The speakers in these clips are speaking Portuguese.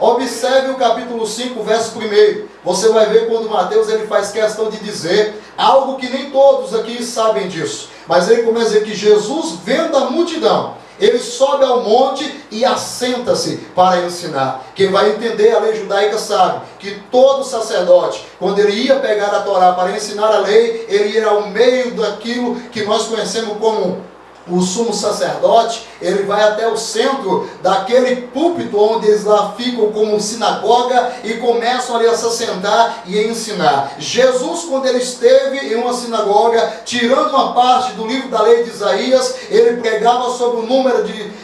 Observe o capítulo 5, verso 1. Você vai ver quando Mateus ele faz questão de dizer algo que nem todos aqui sabem disso. Mas ele começa a dizer que Jesus, vendo a multidão, ele sobe ao monte e assenta-se para ensinar. Quem vai entender a lei judaica sabe que todo sacerdote, quando ele ia pegar a Torá para ensinar a lei, ele ia ao meio daquilo que nós conhecemos como o sumo sacerdote. Ele vai até o centro daquele púlpito onde eles lá ficam como sinagoga e começam ali a se sentar e a ensinar. Jesus, quando ele esteve em uma sinagoga, tirando uma parte do livro da lei de Isaías, ele pregava sobre o número de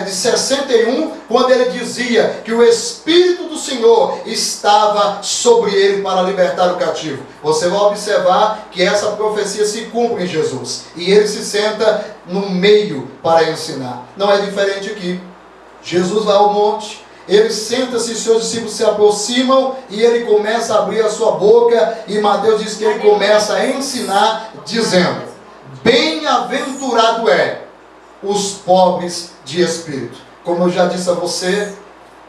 61, quando ele dizia que o Espírito do Senhor estava sobre ele para libertar o cativo. Você vai observar que essa profecia se cumpre em Jesus. E ele se senta no meio para ensinar. Não é diferente aqui. Jesus vai ao monte, ele senta-se, seus discípulos se aproximam e ele começa a abrir a sua boca, e Mateus diz que ele começa a ensinar dizendo: bem-aventurado é os pobres de espírito. Como eu já disse a você,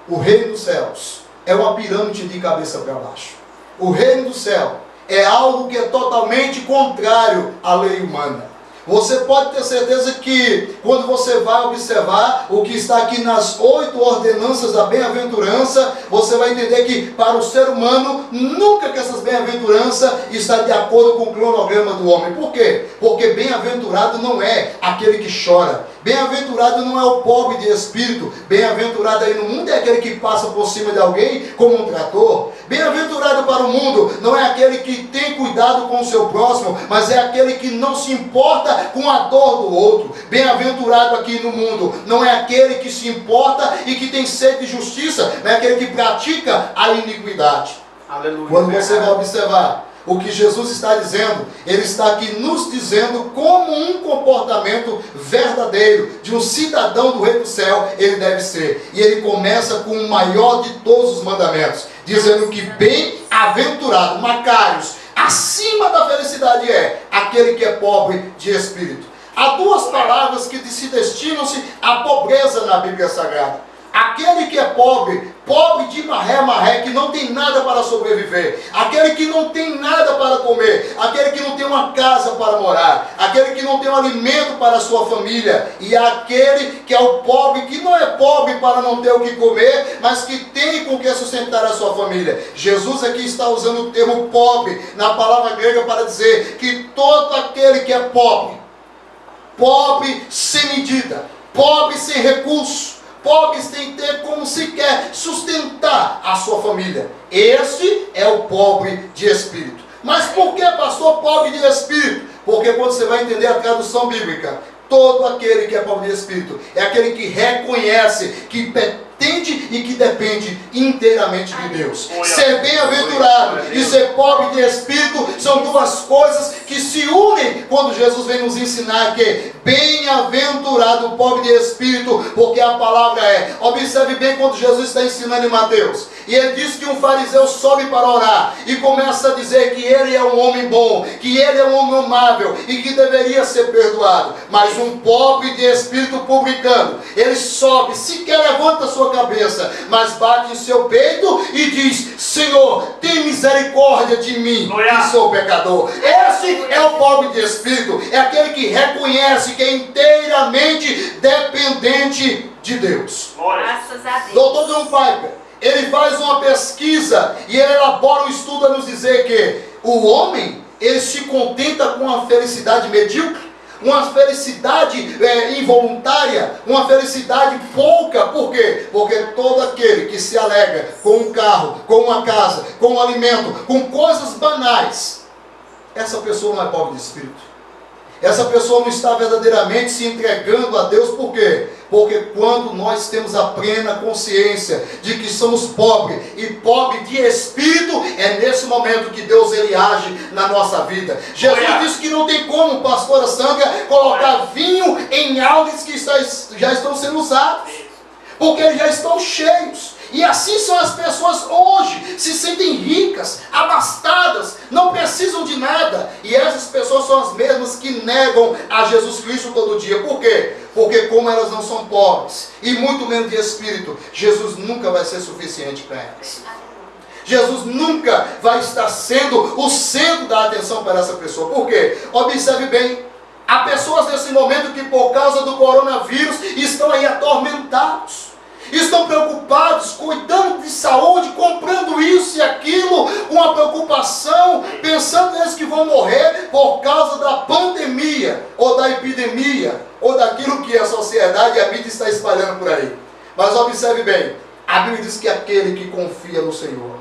o reino dos céus é uma pirâmide de cabeça para baixo. O reino do céu é algo que é totalmente contrário à lei humana. Você pode ter certeza que quando você vai observar o que está aqui nas 8 ordenanças da bem-aventurança, você vai entender que para o ser humano, nunca que essas bem-aventuranças está de acordo com o cronograma do homem. Por quê? Porque bem-aventurado não é aquele que chora. Bem-aventurado não é o pobre de espírito. Bem-aventurado aí no mundo é aquele que passa por cima de alguém como um trator. Bem-aventurado para o mundo não é aquele que tem cuidado com o seu próximo, mas é aquele que não se importa com a dor do outro. Bem-aventurado aqui no mundo não é aquele que se importa e que tem sede de justiça, não é aquele que pratica a iniquidade. Aleluia. Quando você vai observar o que Jesus está dizendo, ele está aqui nos dizendo como um comportamento verdadeiro de um cidadão do reino do céu ele deve ser. E ele começa com o maior de todos os mandamentos, dizendo que bem-aventurado, Macários, acima da felicidade é aquele que é pobre de espírito. Há duas palavras que se destinam-se à pobreza na Bíblia Sagrada. Aquele que é pobre, pobre de maré, que não tem nada para sobreviver, aquele que não tem nada para comer, aquele que não tem uma casa para morar, aquele que não tem um alimento para a sua família, e aquele que é o pobre, que não é pobre para não ter o que comer, mas que tem com que sustentar a sua família. Jesus aqui está usando o termo pobre na palavra grega para dizer que todo aquele que é pobre, pobre sem medida, pobre sem recurso, pobres têm que ter como sequer sustentar a sua família. Este é o pobre de espírito. Mas por que, pastor, pobre de espírito? Porque quando você vai entender a tradução bíblica, todo aquele que é pobre de espírito é aquele que reconhece que pretende e que depende inteiramente de Deus. Ser bem-aventurado e ser pobre de espírito são duas coisas que se unem quando Jesus vem nos ensinar que bem-aventurado o pobre de espírito, porque a palavra é, observe bem quando Jesus está ensinando em Mateus, e ele diz que um fariseu sobe para orar e começa a dizer que ele é um homem bom, que ele é um homem amável e que deveria ser perdoado. Mas um pobre de espírito publicano, ele sobe, sequer levanta a sua cabeça, mas bate em seu peito e diz: Senhor, tem misericórdia de mim, que sou pecador. Esse é o pobre de espírito, é aquele que reconhece que é inteiramente dependente de Deus. Graças a Deus. Dr. John Piper, ele faz uma pesquisa e ele elabora um estudo a nos dizer que o homem, ele se contenta com uma felicidade medíocre, uma felicidade involuntária, uma felicidade pouca. Por quê? Porque todo aquele que se alegra com um carro, com uma casa, com um alimento, com coisas banais, essa pessoa não é pobre de espírito. Essa pessoa não está verdadeiramente se entregando a Deus. Por quê? Porque quando nós temos a plena consciência de que somos pobres e pobre de espírito, é nesse momento que Deus ele age na nossa vida. Jesus disse que não tem como, pastora Sandra, colocar vinho em alves que já estão sendo usados, porque eles já estão cheios. E assim são as pessoas hoje, se sentem ricas, abastadas, não precisam precisam de nada. E essas pessoas são as mesmas que negam a Jesus Cristo todo dia. Por quê? Porque como elas não são pobres, e muito menos de espírito, Jesus nunca vai ser suficiente para elas. Jesus nunca vai estar sendo o centro da atenção para essa pessoa. Por quê? Observe bem, há pessoas nesse momento que por causa do coronavírus estão aí atormentados. Estão preocupados, cuidando de saúde, comprando isso e aquilo, uma preocupação, pensando neles que vão morrer por causa da pandemia, ou da epidemia, ou daquilo que a sociedade e a mídia está espalhando por aí. Mas observe bem, a Bíblia diz que aquele que confia no Senhor,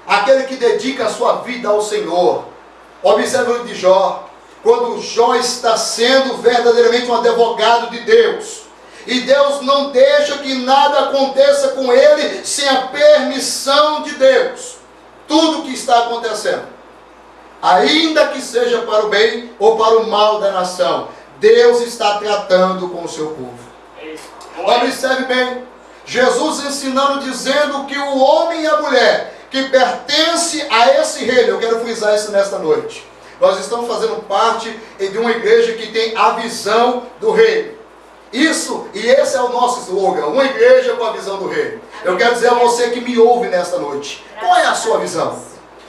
aquele que dedica a sua vida ao Senhor, observe o livro de Jó, quando Jó está sendo verdadeiramente um advogado de Deus, e Deus não deixa que nada aconteça com ele sem a permissão de Deus. Tudo que está acontecendo, ainda que seja para o bem ou para o mal da nação, Deus está tratando com o seu povo. Observe bem, Jesus ensinando, dizendo que o homem e a mulher que pertence a esse reino, eu quero frisar isso nesta noite, nós estamos fazendo parte de uma igreja que tem a visão do reino. Isso, e esse é o nosso slogan, uma igreja com a visão do reino. Eu quero dizer a você que me ouve nesta noite, qual é a sua visão?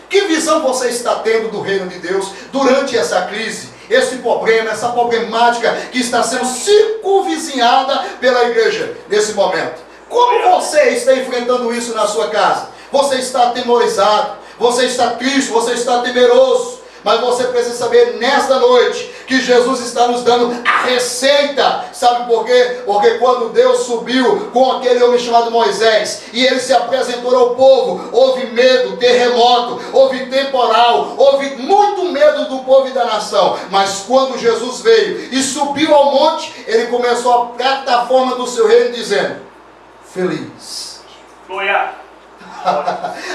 Que visão você está tendo do reino de Deus durante essa crise, esse problema, essa problemática que está sendo circunvizinhada pela igreja nesse momento? Como você está enfrentando isso na sua casa? Você está atemorizado, você está triste, você está temeroso. Mas você precisa saber nesta noite que Jesus está nos dando a receita. Sabe por quê? Porque quando Deus subiu com aquele homem chamado Moisés e ele se apresentou ao povo, houve medo, terremoto, houve temporal, houve muito medo do povo e da nação. Mas quando Jesus veio e subiu ao monte, ele começou a plataforma do seu reino dizendo: feliz.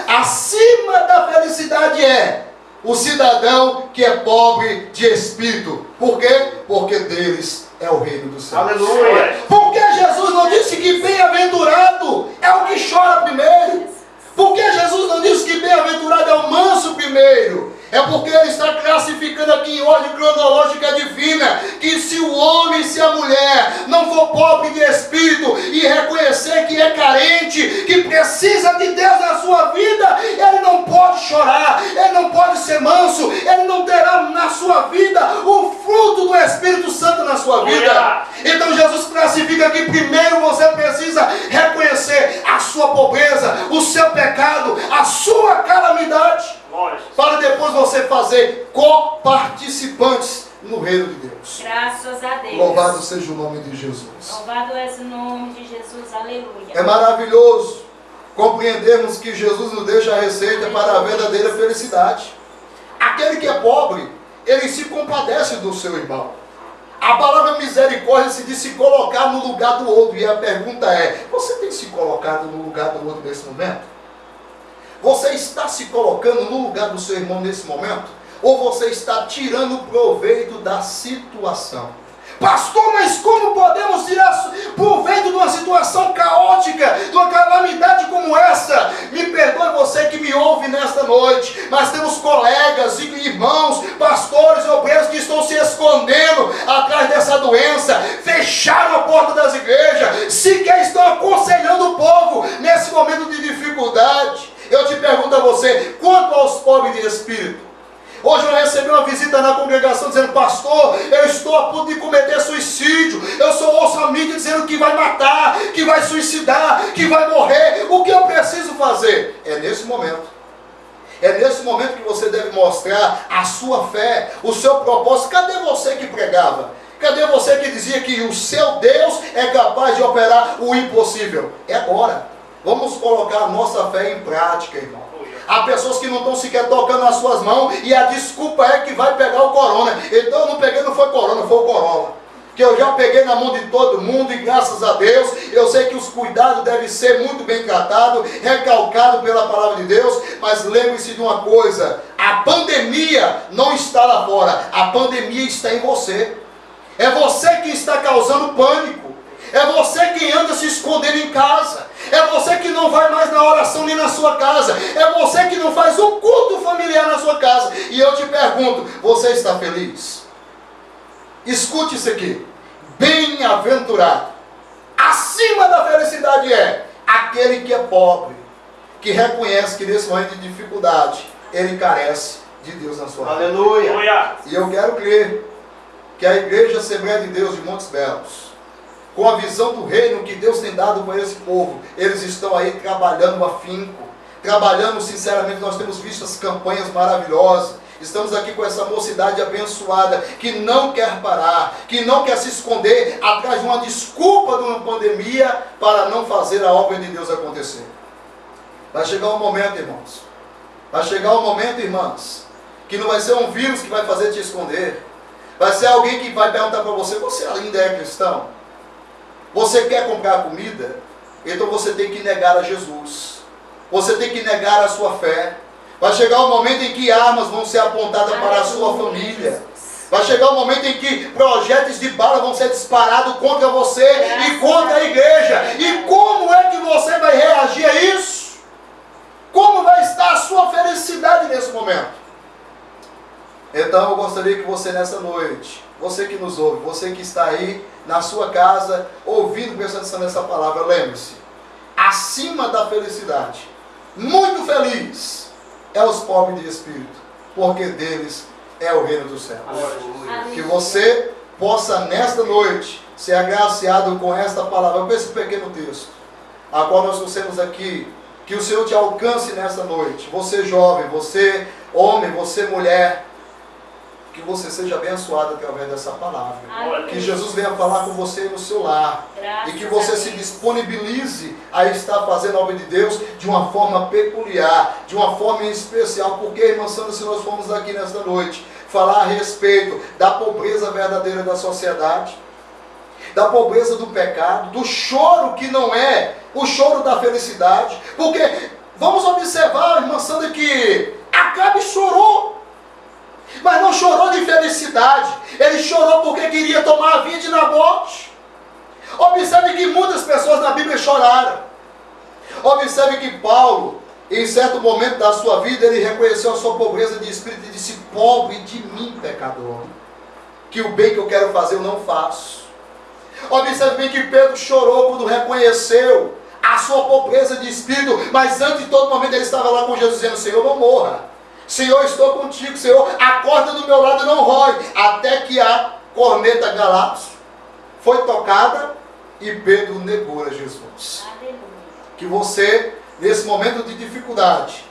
Acima da felicidade é o cidadão que é pobre de espírito. Por quê? Porque deles é o reino do céu. Aleluia. Porque Jesus não disse que bem-aventurado é o que chora primeiro? Porque Jesus não disse que bem-aventurado é o manso primeiro? É porque ele está classificando aqui em ordem cronológica divina, que se o homem e se a mulher não for pobre de espírito e reconhecer que é carente, que precisa de Deus na sua vida, ele não pode chorar, ele não pode ser manso, ele não terá na sua vida o fruto do Espírito Santo na sua vida. Então Jesus classifica que primeiro você precisa reconhecer a sua pobreza, o seu pecado, a sua calamidade, para depois você fazer coparticipantes no reino de Deus. Graças a Deus. Louvado seja o nome de Jesus. Louvado é o nome de Jesus, aleluia. É maravilhoso compreendermos que Jesus nos deixa a receita para a verdadeira felicidade. Aquele que é pobre, ele se compadece do seu irmão. A palavra misericórdia se diz se colocar no lugar do outro. E a pergunta é: você tem se colocado no lugar do outro nesse momento? Você está se colocando no lugar do seu irmão nesse momento? Ou você está tirando proveito da situação? Pastor, mas como podemos tirar proveito de uma situação caótica, de uma calamidade como essa? Me perdoe você que me ouve nesta noite, mas temos colegas e irmãos, pastores e obreiros que estão se escondendo atrás dessa doença, fecharam a porta das igrejas, sequer estão aconselhando o povo nesse momento de dificuldade. Eu te pergunto a você, quanto aos pobres de espírito? Hoje eu recebi uma visita na congregação dizendo: pastor, eu estou a ponto de cometer suicídio. Eu só ouço a mídia dizendo que vai matar, que vai suicidar, que vai morrer. O que eu preciso fazer? É nesse momento. É nesse momento que você deve mostrar a sua fé, o seu propósito. Cadê você que pregava? Cadê você que dizia que o seu Deus é capaz de operar o impossível? É agora. Vamos colocar a nossa fé em prática, irmão. Há pessoas que não estão sequer tocando nas suas mãos e a desculpa é que vai pegar o corona. Então eu não peguei, não foi corona, foi o corolla. Que eu já peguei na mão de todo mundo e graças a Deus, eu sei que os cuidados devem ser muito bem tratados, recalcados pela palavra de Deus, mas lembre-se de uma coisa: a pandemia não está lá fora, a pandemia está em você. É você que está causando pânico. É você quem anda se escondendo em casa. É você que não vai mais na oração nem na sua casa. É você que não faz o culto familiar na sua casa. E eu te pergunto, você está feliz? Escute isso aqui. Bem-aventurado, acima da felicidade é aquele que é pobre, que reconhece que nesse momento de dificuldade, ele carece de Deus na sua vida. Aleluia. E eu quero crer que a Igreja Assembleia de Deus de Montes Belos, com a visão do reino que Deus tem dado para esse povo, eles estão aí trabalhando afinco, trabalhando sinceramente. Nós temos visto as campanhas maravilhosas. Estamos aqui com essa mocidade abençoada, que não quer parar, que não quer se esconder atrás de uma desculpa de uma pandemia para não fazer a obra de Deus acontecer. Vai chegar um momento, irmãos, vai chegar um momento, irmãs, que não vai ser um vírus que vai fazer te esconder. Vai ser alguém que vai perguntar para você, você ainda é cristão? Você quer comprar comida? Então você tem que negar a Jesus. Você tem que negar a sua fé. Vai chegar um momento em que armas vão ser apontadas para a sua família. Vai chegar um momento em que projéteis de bala vão ser disparados contra você e contra a igreja. E como é que você vai reagir a isso? Como vai estar a sua felicidade nesse momento? Então eu gostaria que você nessa noite, você que nos ouve, você que está aí na sua casa, ouvindo, prestando atenção nessa palavra, lembre-se, acima da felicidade, muito feliz, é os pobres de espírito, porque deles é o reino dos céus. Aleluia. Que você possa nesta noite ser agraciado com esta palavra, com esse pequeno texto, a qual nós trouxemos aqui. Que o Senhor te alcance nesta noite, você jovem, você homem, você mulher, que você seja abençoado através dessa palavra. Amém. Que Jesus venha falar com você no seu lar. Graças E que você a se Deus. disponibilize a estar fazendo a obra de Deus de uma forma peculiar, de uma forma especial. Porque, irmã Sandra, se nós formos aqui nesta noite falar a respeito da pobreza verdadeira da sociedade, da pobreza do pecado, do choro que não é o choro da felicidade. Porque vamos observar, irmã Sandra, que Acabe chorou, mas não chorou de felicidade. Ele chorou porque queria tomar a vida de Nabote. Observe que muitas pessoas na Bíblia choraram. Observe que Paulo, em certo momento da sua vida, ele reconheceu a sua pobreza de espírito e disse: pobre de mim, pecador, que o bem que eu quero fazer eu não faço. Observe bem que Pedro chorou quando reconheceu a sua pobreza de espírito, mas antes de todo momento ele estava lá com Jesus dizendo: Senhor, não morra, Senhor, estou contigo, Senhor, a corda do meu lado não rói, até que a corneta Galápagos foi tocada e Pedro negou a Jesus. Aleluia. Que você, nesse momento de dificuldade,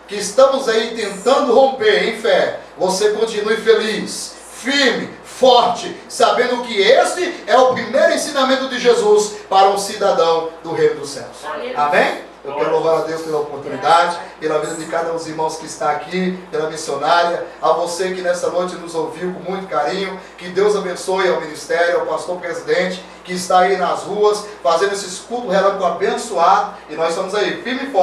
que estamos aí tentando romper em fé, você continue feliz, firme, forte, sabendo que este é o primeiro ensinamento de Jesus para um cidadão do reino dos céus. Aleluia. Amém? Eu quero louvar a Deus pela oportunidade, pela vida de cada um dos irmãos que está aqui, pela missionária, a você que nessa noite nos ouviu com muito carinho. Que Deus abençoe ao ministério, ao pastor presidente, que está aí nas ruas, fazendo esse culto relâmpago abençoado. E nós estamos aí, firme e forte.